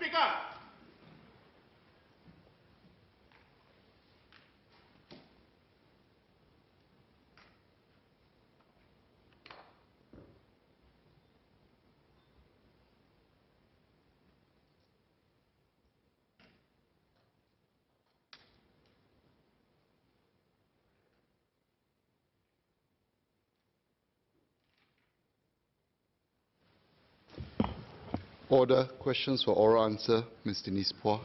Speaker. Order. Questions for oral answer. Ms. Denise Poh.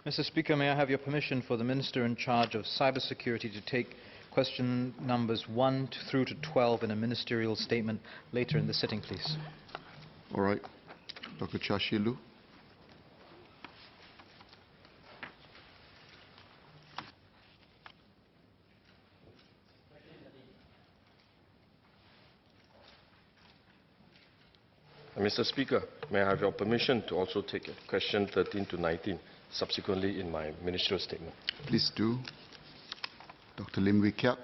Mr. Speaker, may I have your permission for the Minister in charge of cybersecurity to take question numbers 1 through to 12 in a ministerial statement later in the sitting, please? All right. Dr. Chashilu. Mr. Speaker, may I have your permission to also take question 13 to 19 subsequently in my ministerial statement? Please do. Dr. Lim Wee Kiat.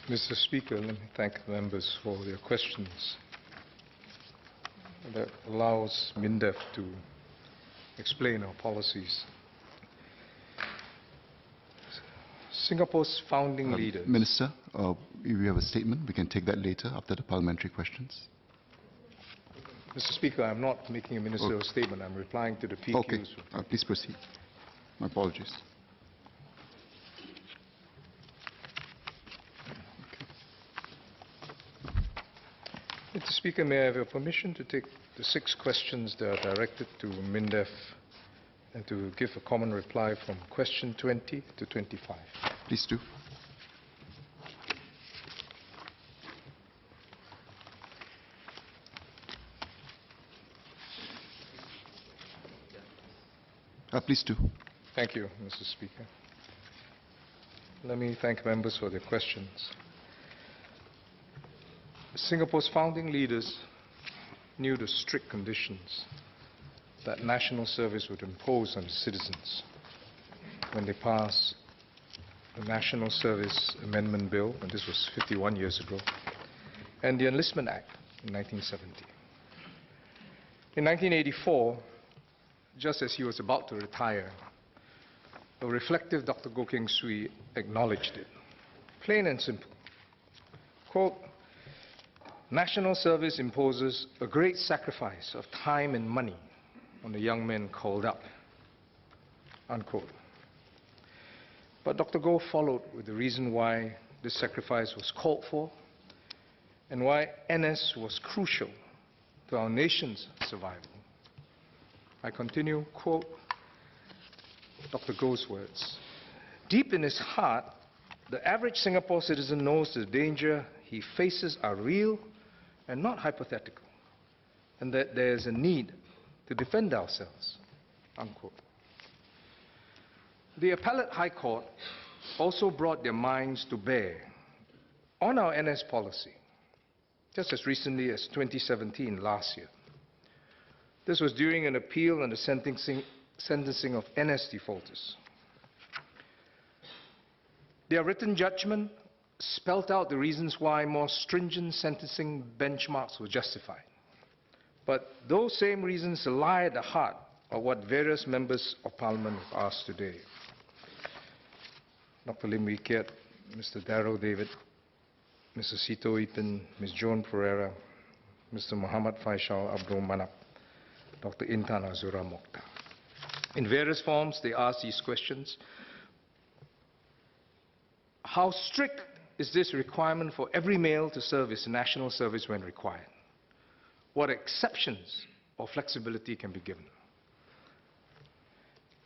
Mr. Speaker, let me thank members for their questions. That allows MINDEF to explain our policies. Singapore's founding leaders... Minister, if you have a statement, we can take that later after the parliamentary questions. Mr. Speaker, I'm not making a ministerial statement. I'm replying to the PQs. Okay. Please proceed. My apologies. Mr. Speaker, may I have your permission to take the 6 questions that are directed to MINDEF and to give a common reply from question 20 to 25? Please do. Please do. Thank you, Mr. Speaker. Let me thank members for their questions. Singapore's founding leaders knew the strict conditions that national service would impose on citizens when they passed the National Service Amendment Bill, and this was 51 years ago, and the Enlistment Act in 1970. In 1984, just as he was about to retire, a reflective Dr. Goh Keng Swee acknowledged it, plain and simple. Quote, "National service imposes a great sacrifice of time and money on the young men called up," unquote. But Dr. Goh followed with the reason why this sacrifice was called for and why NS was crucial to our nation's survival. I continue, quote, Dr. Goh's words, "Deep in his heart, the average Singapore citizen knows the danger he faces are real and not hypothetical, and that there is a need to defend ourselves," unquote. The Appellate High Court also brought their minds to bear on our NS policy, just as recently as 2017, last year. This was during an appeal on the sentencing of NS defaulters. Their written judgment spelled out the reasons why more stringent sentencing benchmarks were justified. But those same reasons lie at the heart of what various members of Parliament have asked today. Dr. Lim Wee Kiat, Mr. Darrell David, Mr. Sito Eaton, Ms. Joan Pereira, Mr. Muhammad Faisal Abdul Manap, Dr. Intan Azura Mokhtar. In various forms, they ask these questions. How strict is this requirement for every male to serve his national service when required? What exceptions or flexibility can be given?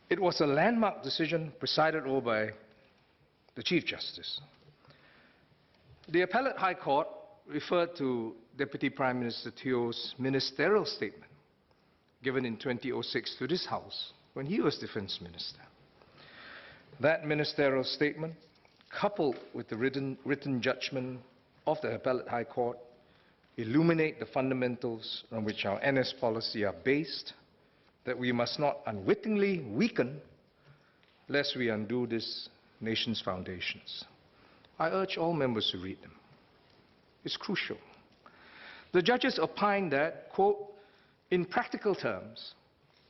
It was a landmark decision presided over by the Chief Justice. The Appellate High Court referred to Deputy Prime Minister Teo's ministerial statement given in 2006 to this House when he was Defence Minister. That ministerial statement, coupled with the written judgment of the Appellate High Court illuminate the fundamentals on which our NS policy are based, that we must not unwittingly weaken lest we undo this nation's foundations. I urge all members to read them. It's crucial. The judges opine that, quote, in practical terms,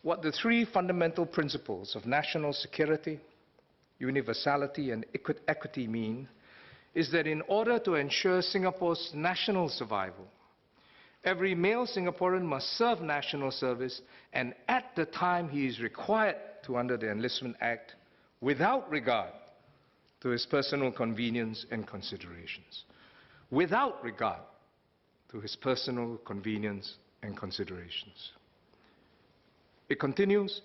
what the three fundamental principles of national security, universality, and equity mean is that in order to ensure Singapore's national survival, every male Singaporean must serve national service and at the time he is required to under the Enlistment Act without regard to his personal convenience and considerations. Without regard to his personal convenience and considerations. It continues,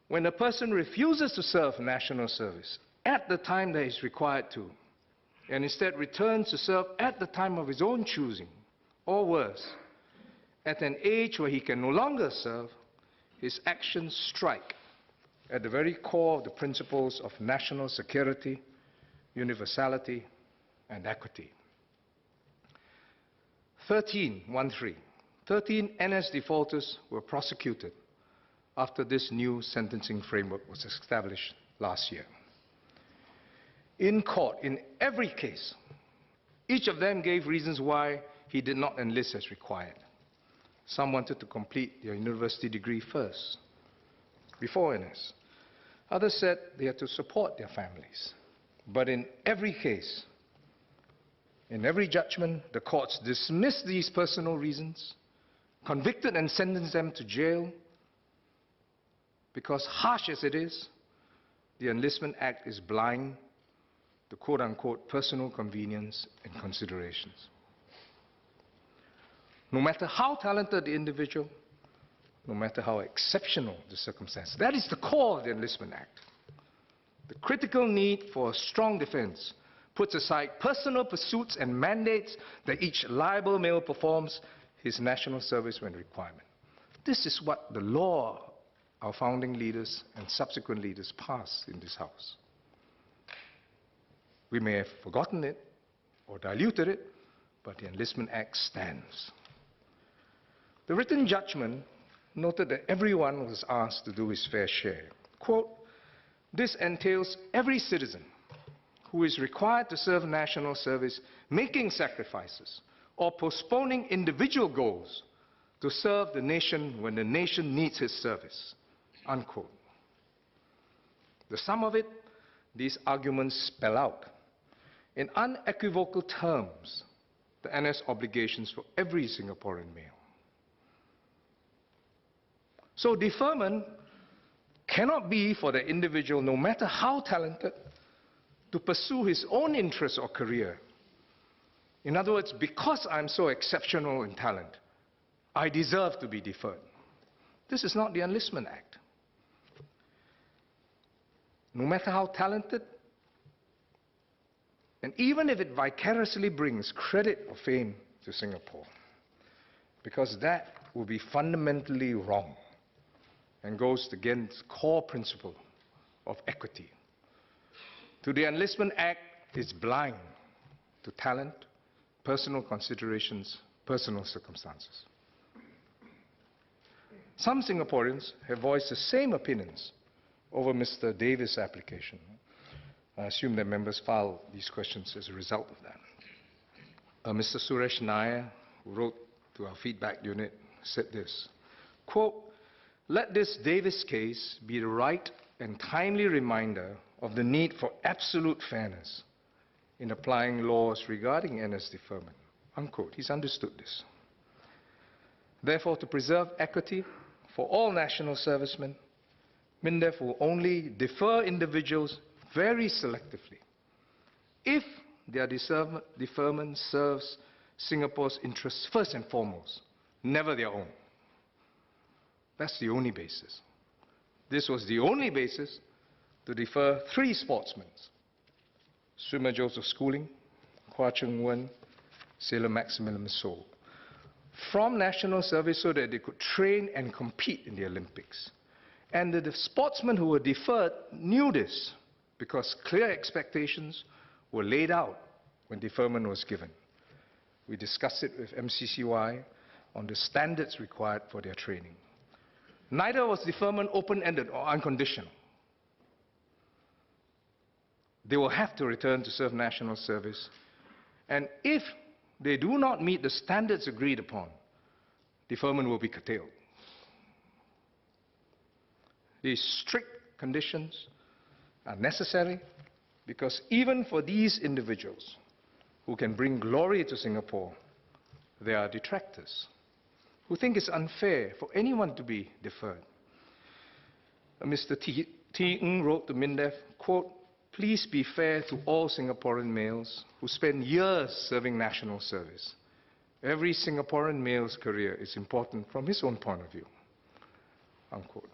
when a person refuses to serve national service at the time that he is required to, and instead returns to serve at the time of his own choosing, or worse, at an age where he can no longer serve, his actions strike at the very core of the principles of national security, universality, and equity. 13 NS defaulters were prosecuted after this new sentencing framework was established last year. In court, in every case, each of them gave reasons why he did not enlist as required. Some wanted to complete their university degree first, before NS. Others said they had to support their families. But in every case, in every judgment, the courts dismissed these personal reasons, convicted and sentenced them to jail, because harsh as it is, the Enlistment Act is blind to quote-unquote personal convenience and considerations. No matter how talented the individual, no matter how exceptional the circumstance, that is the core of the Enlistment Act. The critical need for a strong defense puts aside personal pursuits and mandates that each liable male performs his national service when required. This is what the law our founding leaders and subsequent leaders passed in this House. We may have forgotten it or diluted it, but the Enlistment Act stands. The written judgment noted that everyone was asked to do his fair share. Quote, this entails every citizen who is required to serve national service making sacrifices or postponing individual goals to serve the nation when the nation needs his service. Unquote. The sum of it, these arguments spell out in unequivocal terms the NS obligations for every Singaporean male. So deferment cannot be for the individual, no matter how talented, to pursue his own interest or career. In other words, because I'm so exceptional in talent, I deserve to be deferred. This is not the Enlistment Act. No matter how talented, and even if it vicariously brings credit or fame to Singapore, because that will be fundamentally wrong and goes against the core principle of equity. To the Enlistment Act is blind to talent, personal considerations, personal circumstances. Some Singaporeans have voiced the same opinions over Mr. Davis' application. I assume that members filed these questions as a result of that. Mr. Suresh Nair, who wrote to our feedback unit, said this, quote, let this Davis case be the right and timely reminder of the need for absolute fairness in applying laws regarding NS deferment. Unquote. He's understood this. Therefore, to preserve equity for all national servicemen, MINDEF will only defer individuals very selectively if their deferment serves Singapore's interests first and foremost, never their own. That's the only basis. This was the only basis to defer 3 sportsmen, swimmer Joseph Schooling, Hua Chung Wen, Sailor Maximilian So, from national service so that they could train and compete in the Olympics. And the sportsmen who were deferred knew this because clear expectations were laid out when deferment was given. We discussed it with MCCY on the standards required for their training. Neither was deferment open-ended or unconditional. They will have to return to serve national service, and if they do not meet the standards agreed upon, deferment will be curtailed. These strict conditions are necessary because even for these individuals who can bring glory to Singapore, there are detractors who think it's unfair for anyone to be deferred. Mr. T. Ng wrote to MINDEF, quote, "Please be fair to all Singaporean males who spend years serving national service. Every Singaporean male's career is important from his own point of view." Unquote.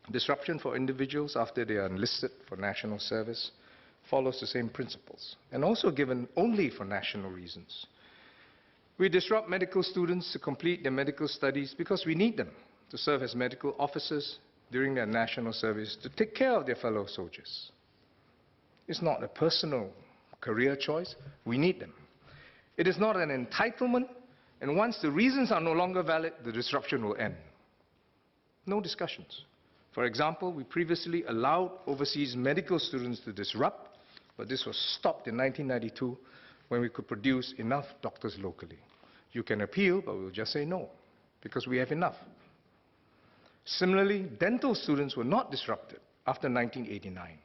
Disruption for individuals after they are enlisted for national service follows the same principles, and also given only for national reasons. We disrupt medical students to complete their medical studies because we need them to serve as medical officers during their national service to take care of their fellow soldiers. It's not a personal career choice. We need them. It is not an entitlement, and once the reasons are no longer valid, the disruption will end. No discussions. For example, we previously allowed overseas medical students to disrupt, but this was stopped in 1992 when we could produce enough doctors locally. You can appeal, but we'll just say no, because we have enough. Similarly, dental students were not disrupted after 1989,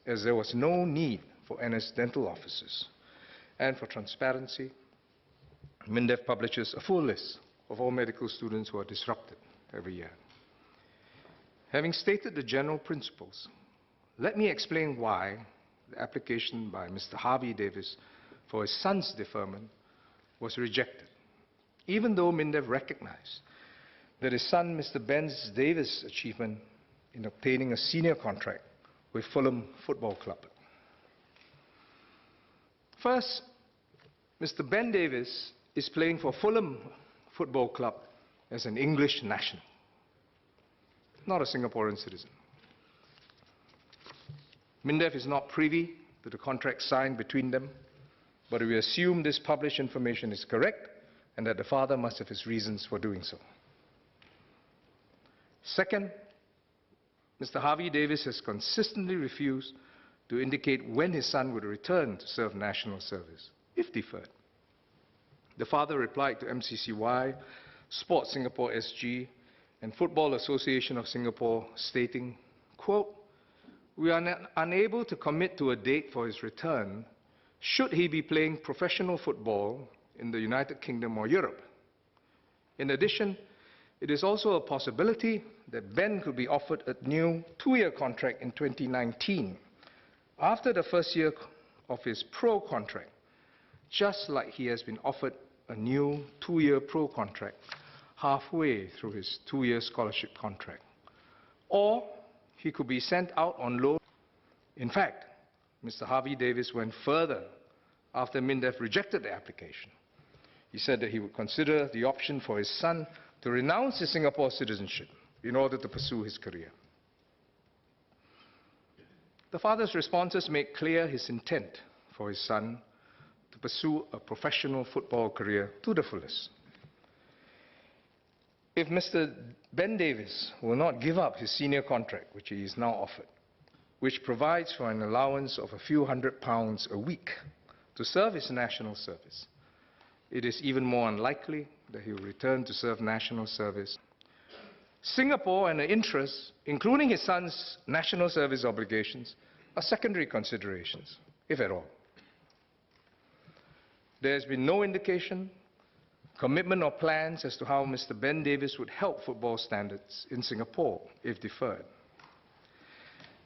as there was no need for NS dental officers. And for transparency, MINDEF publishes a full list of all medical students who are disrupted every year. Having stated the general principles, let me explain why the application by Mr. Harvey Davis for his son's deferment was rejected, even though MINDEF recognized that his son, Mr. Ben Davis' achievement in obtaining a senior contract with Fulham Football Club. First, Mr. Ben Davis is playing for Fulham Football Club as an English national, not a Singaporean citizen. MINDEF is not privy to the contract signed between them, but we assume this published information is correct and that the father must have his reasons for doing so. Second, Mr. Harvey Davis has consistently refused to indicate when his son would return to serve national service, if deferred. The father replied to MCCY, Sport Singapore SG, and Football Association of Singapore, stating, quote, "We are unable to commit to a date for his return should he be playing professional football in the United Kingdom or Europe. In addition, it is also a possibility that Ben could be offered a new 2-year contract in 2019, after the first year of his pro contract, just like he has been offered a new 2-year pro contract halfway through his 2-year scholarship contract. Or he could be sent out on loan. In fact, Mr. Harvey Davis went further after MINDEF rejected the application. He said that he would consider the option for his son to renounce his Singapore citizenship in order to pursue his career. The father's responses make clear his intent for his son to pursue a professional football career to the fullest. If Mr. Ben Davis will not give up his senior contract, which he is now offered, which provides for an allowance of a few £100 a week to serve his national service, it is even more unlikely that he will return to serve national service. Singapore and the interests, including his son's national service obligations, are secondary considerations, if at all. There has been no indication, commitment or plans as to how Mr. Ben Davis would help football standards in Singapore if deferred.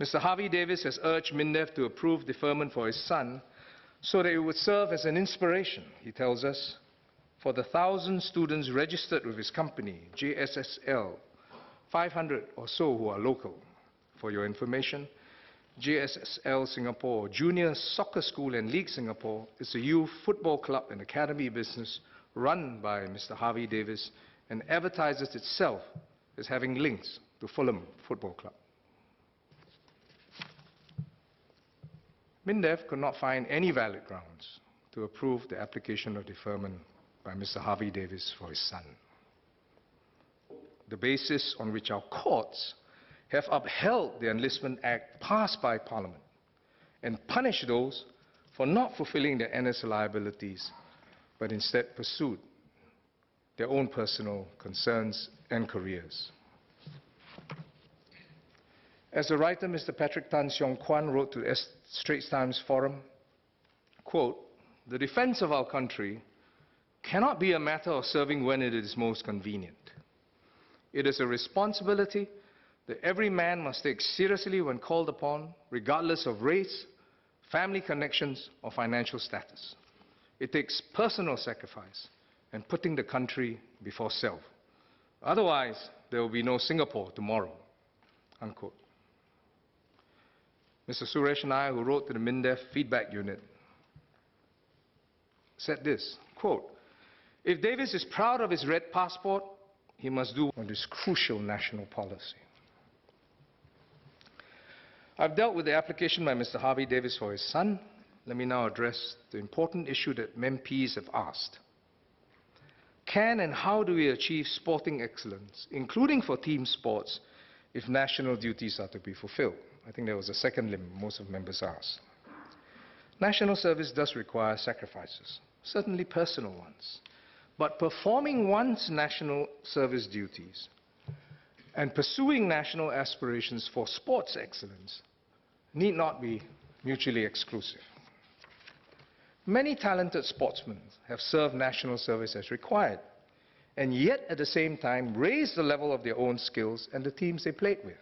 Mr. Harvey Davis has urged MINDEF to approve deferment for his son so that it would serve as an inspiration, he tells us, for the 1,000 students registered with his company, JSSL, 500 or so who are local. For your information, JSSL Singapore, Junior Soccer School and League Singapore, is a youth football club and academy business run by Mr. Harvey Davis and advertises itself as having links to Fulham Football Club. MINDEF could not find any valid grounds to to approve the application of deferment by Mr. Harvey Davis for his son. The basis on which our courts have upheld the Enlistment Act passed by Parliament and punished those for not fulfilling their NS liabilities, but instead pursued their own personal concerns and careers. As the writer, Mr. Patrick Tan Siong Kwan, wrote to the Straits Times Forum, quote, "The defense of our country cannot be a matter of serving when it is most convenient. It is a responsibility that every man must take seriously when called upon, regardless of race, family connections, or financial status. It takes personal sacrifice and putting the country before self. Otherwise, there will be no Singapore tomorrow." Unquote. Mr. Suresh Nair, who wrote to the MINDEF feedback unit, said this, quote, "If Davis is proud of his red passport, he must do on this crucial national policy." I've dealt with the application by Mr. Harvey Davis for his son. Let me now address the important issue that MPs have asked. Can and how do we achieve sporting excellence, including for team sports, if national duties are to be fulfilled? I think there was a second limb most of members asked. National service does require sacrifices, certainly personal ones. But performing one's national service duties and pursuing national aspirations for sports excellence need not be mutually exclusive. Many talented sportsmen have served national service as required, and yet at the same time raised the level of their own skills and the teams they played with.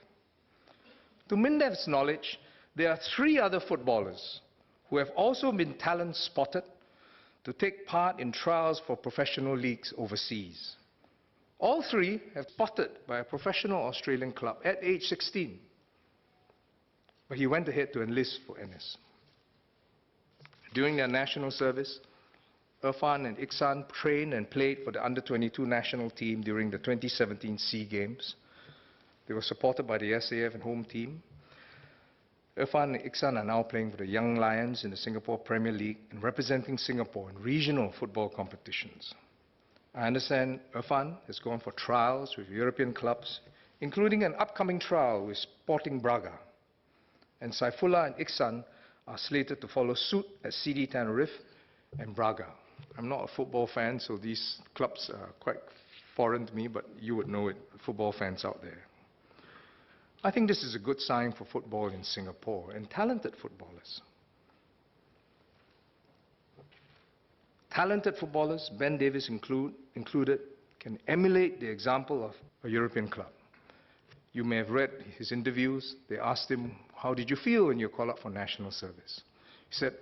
To MINDEF's knowledge, there are 3 other footballers who have also been talent spotted to take part in trials for professional leagues overseas. All 3 have spotted by a professional Australian club at age 16, but he went ahead to enlist for NS. During their national service, Irfan and Iksan trained and played for the under-22 national team during the 2017 SEA Games. They were supported by the SAF and home team. Irfan and Iksan are now playing for the Young Lions in the Singapore Premier League and representing Singapore in regional football competitions. I understand Irfan has gone for trials with European clubs, including an upcoming trial with Sporting Braga. And Saifullah and Iksan are slated to follow suit at CD Tenerife and Braga. I'm not a football fan, so these clubs are quite foreign to me, but you would know it, football fans out there. I think this is a good sign for football in Singapore and talented footballers. Talented footballers, Ben Davis included, can emulate the example of a European club. You may have read his interviews. They asked him, "How did you feel when you called up for national service?" He said,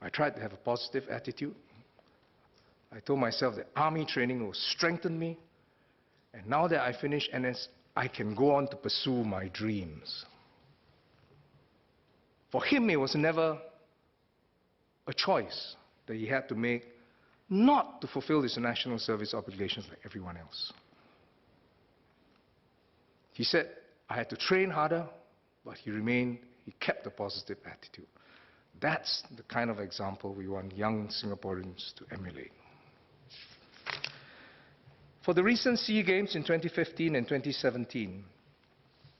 "I tried to have a positive attitude. I told myself that army training will strengthen me, and now that I finished NS, I can go on to pursue my dreams." For him, it was never a choice that he had to make not to fulfill his national service obligations like everyone else. He said, "I had to train harder," but he kept a positive attitude. That's the kind of example we want young Singaporeans to emulate. For the recent SEA Games in 2015 and 2017,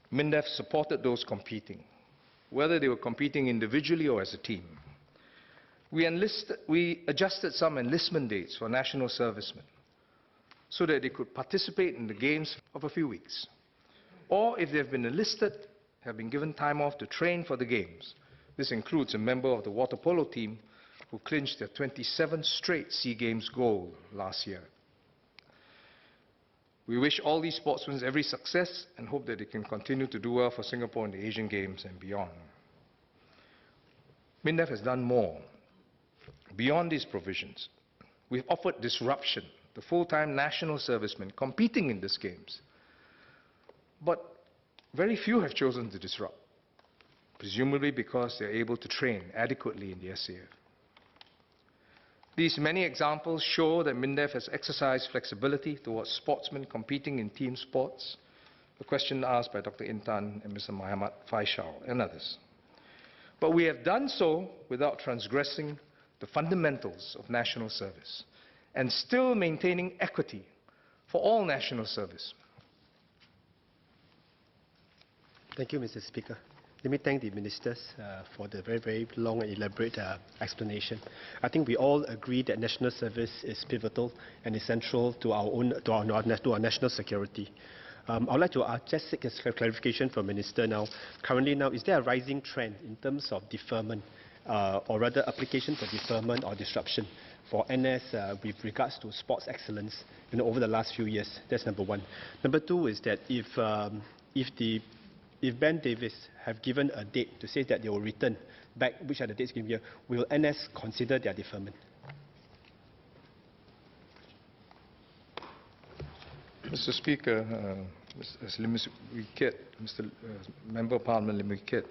MINDEF supported those competing, whether they were competing individually or as a team. We adjusted some enlistment dates for national servicemen so that they could participate in the games of a few weeks. Or if they have been enlisted, have been given time off to train for the games. This includes a member of the water polo team who clinched their 27th straight SEA Games gold last year. We wish all these sportsmen every success and hope that they can continue to do well for Singapore in the Asian Games and beyond. MINDEF has done more. Beyond these provisions, we've offered disruption to full-time national servicemen competing in these games. But very few have chosen to disrupt, presumably because they're able to train adequately in the SAF. These many examples show that MINDEF has exercised flexibility towards sportsmen competing in team sports, a question asked by Dr. Intan and Mr. Muhammad Faisal and others. But we have done so without transgressing the fundamentals of national service and still maintaining equity for all national service. Thank you, Mr. Speaker. Let me thank the ministers for the very, very long and elaborate explanation. I think we all agree that national service is pivotal and essential to our national security. I would like to just seek a clarification from Minister now. Currently now, is there a rising trend in terms of deferment, or rather application for deferment or disruption for NS with regards to sports excellence over the last few years? That's number one. Number two is that if Ben Davis have given a date to say that they will return back, which are the dates given here, will NS consider their deferment? Mr. Speaker, Mr. Member of Parliament Lim Wee Kiat,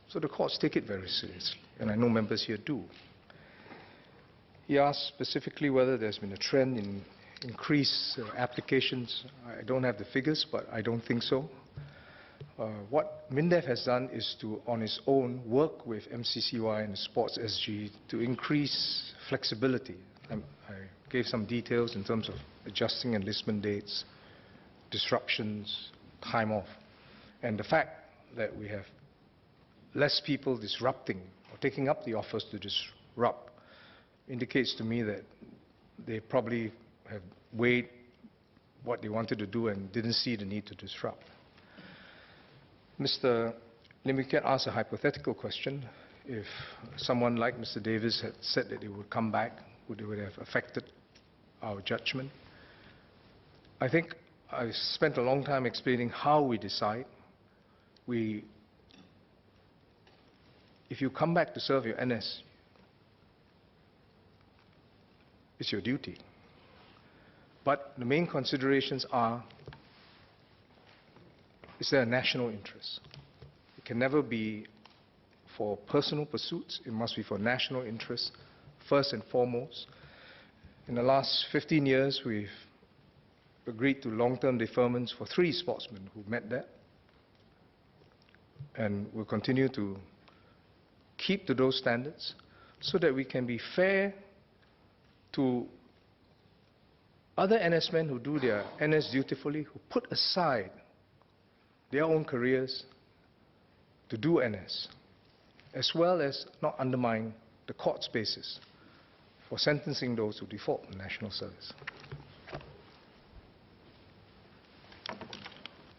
so the courts take it very seriously, and I know members here do. He asked specifically whether there's been a trend in increased applications. I don't have the figures, but I don't think so. What MINDEF has done is to, on its own, work with MCCY and Sports SG to increase flexibility. I gave some details in terms of adjusting enlistment dates, disruptions, time off. And the fact that we have less people disrupting or taking up the offers to disrupt indicates to me that they probably have weighed what they wanted to do and didn't see the need to disrupt. Mr. Lim Wee Kiat asked a hypothetical question. If someone like Mr. Davis had said that they would come back, would it have affected our judgment? I think I spent a long time explaining how we decide. If you come back to serve your NS, it's your duty. But the main considerations are, is there a national interest? It can never be for personal pursuits. It must be for national interest, first and foremost. In the last 15 years, we've agreed to long-term deferments for 3 sportsmen who met that. And we'll continue to keep to those standards so that we can be fair to other NS men who do their NS dutifully, who put aside their own careers to do NS, as well as not undermine the court's basis for sentencing those who default in national service.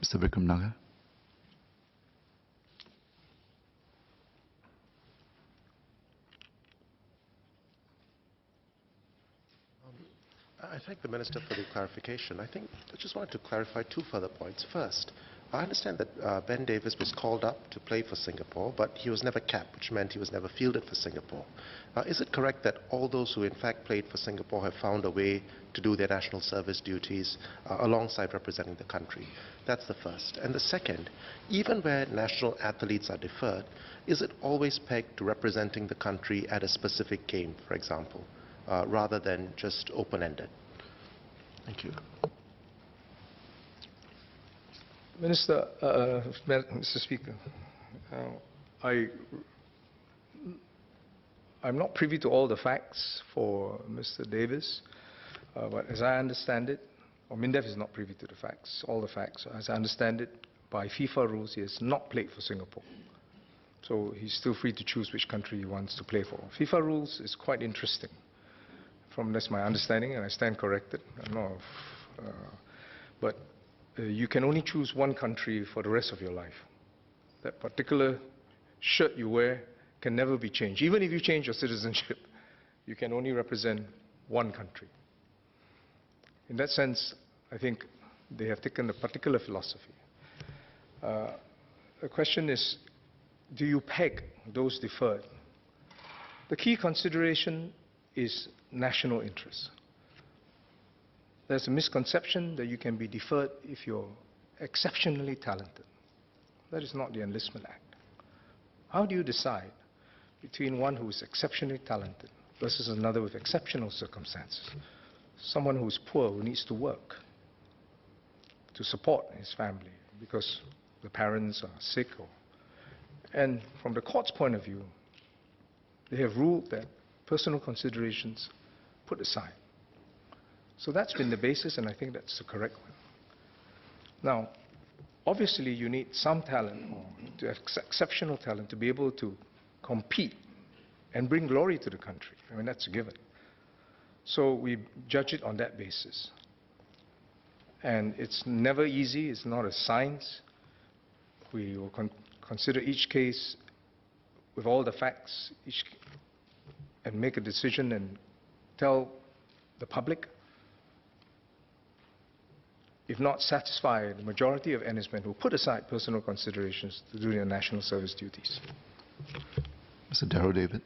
Mr. Vikram Nagar. I thank the Minister for the clarification. I just wanted to clarify 2 further points. First, I understand that Ben Davis was called up to play for Singapore, but he was never capped, which meant he was never fielded for Singapore. Is it correct that all those who in fact played for Singapore have found a way to do their national service duties alongside representing the country? That's the first. And the second, even where national athletes are deferred, is it always pegged to representing the country at a specific game, for example, rather than just open-ended? Thank you. Mr. Speaker, I'm not privy to all the facts for Mr. Davis, but as I understand it, or MINDEF is not privy to the facts, all the facts. As I understand it, by FIFA rules, he has not played for Singapore. So he's still free to choose which country he wants to play for. FIFA rules is quite interesting. That's my understanding, and I stand corrected. But you can only choose one country for the rest of your life. That particular shirt you wear can never be changed. Even if you change your citizenship, you can only represent one country. In that sense, I think they have taken a particular philosophy. The question is, do you peg those deferred? The key consideration is national interest. There's a misconception that you can be deferred if you're exceptionally talented. That is not the Enlistment Act. How do you decide between one who is exceptionally talented versus another with exceptional circumstances? Someone who is poor, who needs to work to support his family because the parents are sick. And from the court's point of view, they have ruled that personal considerations put aside. So that's been the basis, and I think that's the correct one. Now, obviously, you need some talent, or to have exceptional talent, to be able to compete and bring glory to the country. I mean, that's a given. So we judge it on that basis. And it's never easy. It's not a science. We will consider each case with all the facts and make a decision and tell the public. If not satisfied, the majority of NS men will put aside personal considerations to do their national service duties. Mr. Darrow David.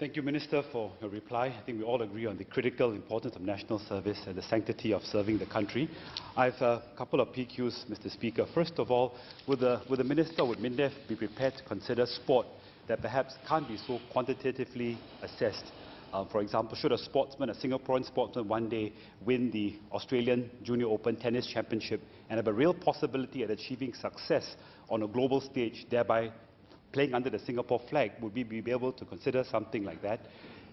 Thank you, Minister, for your reply. I think we all agree on the critical importance of national service and the sanctity of serving the country. I have a couple of PQs, Mr. Speaker. First of all, would the Minister, would MINDEF be prepared to consider sport that perhaps can't be so quantitatively assessed? For example, should a Singaporean sportsman one day win the Australian Junior Open Tennis Championship and have a real possibility at achieving success on a global stage, thereby playing under the Singapore flag, would we be able to consider something like that?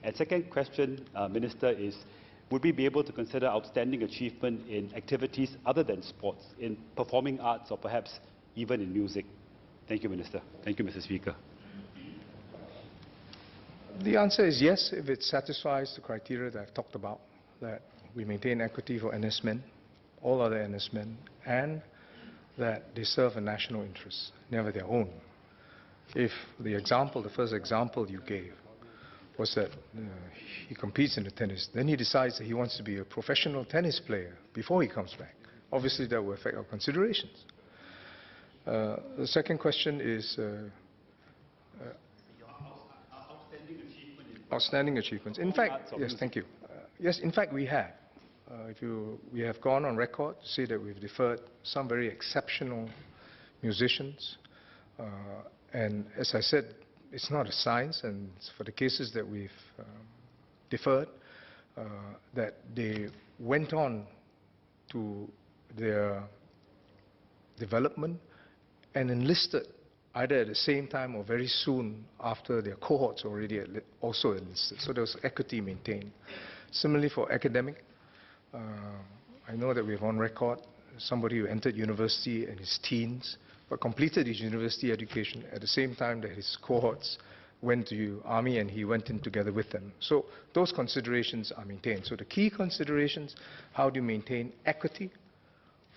And second question, Minister, is would we be able to consider outstanding achievement in activities other than sports, in performing arts or perhaps even in music? Thank you, Minister. Thank you, Mr. Speaker. The answer is yes, if it satisfies the criteria that I've talked about, that we maintain equity for NS men, all other NS men, and that they serve a national interest, never their own. If the first example you gave was that he competes in the tennis, then he decides that he wants to be a professional tennis player before he comes back. Obviously, that will affect our considerations. The second question is outstanding achievements. In fact, yes, thank you. Yes, in fact, we have. We have gone on record to say that we've deferred some very exceptional musicians. And as I said, it's not a science, and for the cases that we've deferred, that they went on to their development and enlisted either at the same time or very soon after their cohorts already also enlisted. So there was equity maintained. Similarly for academic, I know that we have on record somebody who entered university in his teens, but completed his university education at the same time that his cohorts went to army, and he went in together with them. So those considerations are maintained. So the key considerations, how do you maintain equity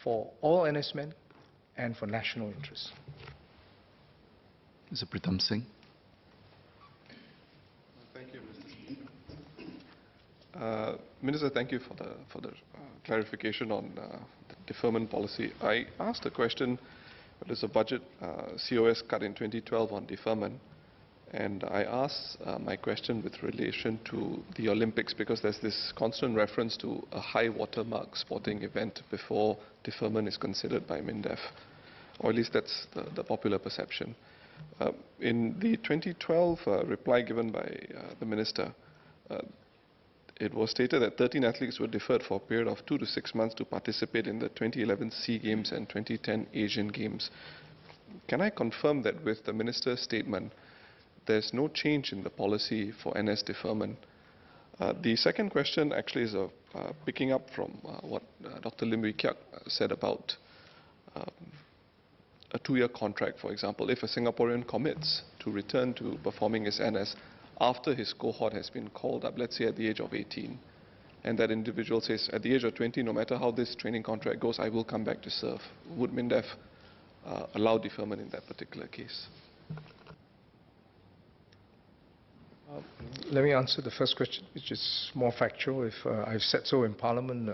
for all NS men and for national interests? Mr. Pritam Singh. Thank you, Mr. Minister, thank you for the clarification on the deferment policy. I asked a question. There's a budget COS cut in 2012 on deferment, and I asked my question with relation to the Olympics, because there's this constant reference to a high watermark sporting event before deferment is considered by MINDEF, or at least that's the popular perception. In the 2012 reply given by the Minister, it was stated that 13 athletes were deferred for a period of 2 to 6 months to participate in the 2011 SEA Games and 2010 Asian Games. Can I confirm that with the Minister's statement, there's no change in the policy for NS deferment? The second question actually is picking up from what Dr. Lim Wee Kiak said about a 2-year contract, for example. If a Singaporean commits to return to performing his NS after his cohort has been called up, let's say at the age of 18, and that individual says, at the age of 20, no matter how this training contract goes, I will come back to serve, would MINDEF allow deferment in that particular case? Let me answer the first question, which is more factual. If I've said so in Parliament,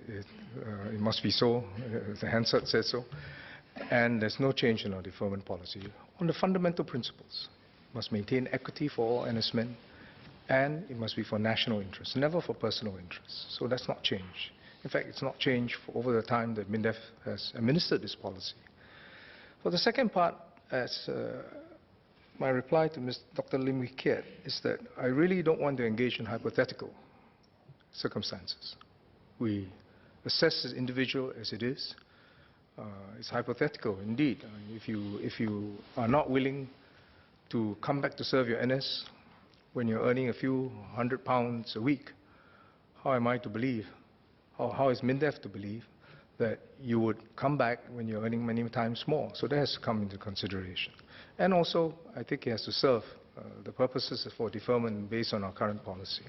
it must be so. The Hansard says so. And there's no change in our deferment policy. On the fundamental principles, must maintain equity for all NS men, and it must be for national interests, never for personal interests. So that's not changed. In fact, it's not changed for over the time that MINDEF has administered this policy. For the second part, as my reply to Dr. Lim Wee Kiat is that I really don't want to engage in hypothetical circumstances. We assess the individual as it is. It's hypothetical indeed. If you are not willing to come back to serve your NS when you're earning a few £100 a week, how am I to believe, how is MINDEF to believe that you would come back when you're earning many times more? So that has to come into consideration. And also, I think it has to serve the purposes for deferment based on our current policy.